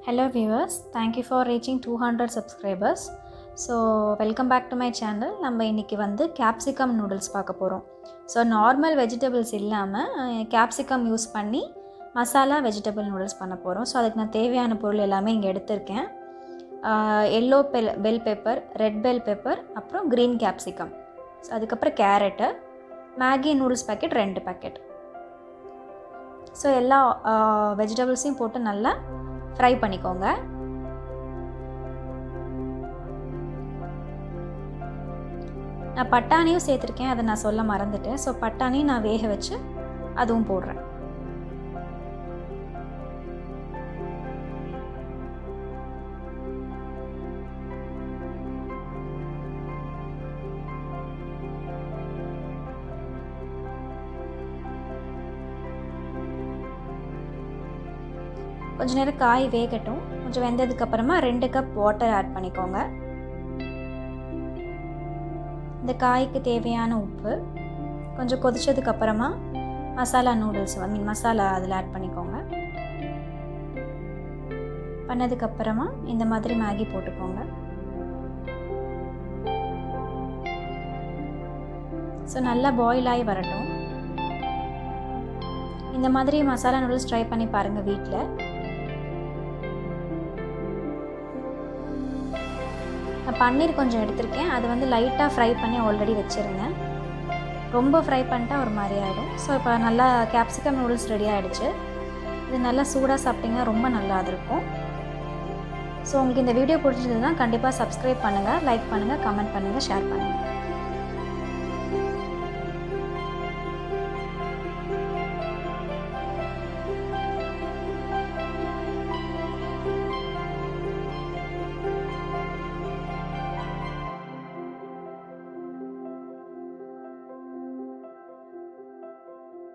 Hello viewers, thank you for reaching 200 subscribers. So welcome back to my channel. நம்ம இன்னைக்கு வந்து capsicum noodles பார்க்க போறோம். So normal vegetables இல்லாம capsicum யூஸ் பண்ணி மசாலா vegetable noodles பண்ண போறோம். So அதுக்கு நான் தேவையான பொருள் எல்லாமே இங்க எடுத்துர்க்கேன். yellow bell pepper, red bell pepper, அப்புறம் green capsicum. So அதுக்கு அப்புறம் carrot, Maggi noodles packet 2 packet. So எல்லா vegetablesையும் போட்டு நல்லா ஃப்ரை பண்ணிக்கோங்க. நான் பட்டாணியும் சேர்த்துருக்கேன், அதை நான் சொல்ல மறந்துட்டேன். ஸோ பட்டாணி நான் வேக வச்சு அதுவும் போடுறேன். கொஞ்ச நேரம் காய் வேகட்டும். கொஞ்சம் வெந்ததுக்கு அப்புறமா 2 கப் வாட்டர் ஆட் பண்ணிக்கோங்க. இந்த காய்க்கு தேவையான உப்பு, கொஞ்சம் கொதிச்சதுக்கு அப்புறமா மசாலா நூடுல்ஸ் மசாலா அதில் ஆட் பண்ணிக்கோங்க. பண்ணதுக்கு அப்புறமா இந்த மாதிரி மேகி போட்டுக்கோங்க. ஸோ நல்லா பாயில் ஆகி வரட்டும். இந்த மாதிரி மசாலா நூடுல்ஸ் ட்ரை பண்ணி பாருங்கள் வீட்டில். நான் பன்னீர் கொஞ்சம் எடுத்திருக்கேன், அது வந்து லைட்டாக ஃப்ரை பண்ணி ஆல்ரெடி வச்சுருந்தேன். ரொம்ப ஃப்ரை பண்ணிட்டா ஒரு மாதிரி ஆகிடும். ஸோ இப்போ நல்லா கேப்சிகம் நூடுல்ஸ் ரெடி ஆகிடுச்சு. இது நல்லா சூடாக சாப்பிட்டிங்கன்னா ரொம்ப நல்லா இருக்கும். ஸோ உங்களுக்கு இந்த வீடியோ பிடிச்சதுன்னா கண்டிப்பாக சப்ஸ்கிரைப் பண்ணுங்கள், லைக் பண்ணுங்கள், கமெண்ட் பண்ணுங்கள், ஷேர் பண்ணுங்கள்.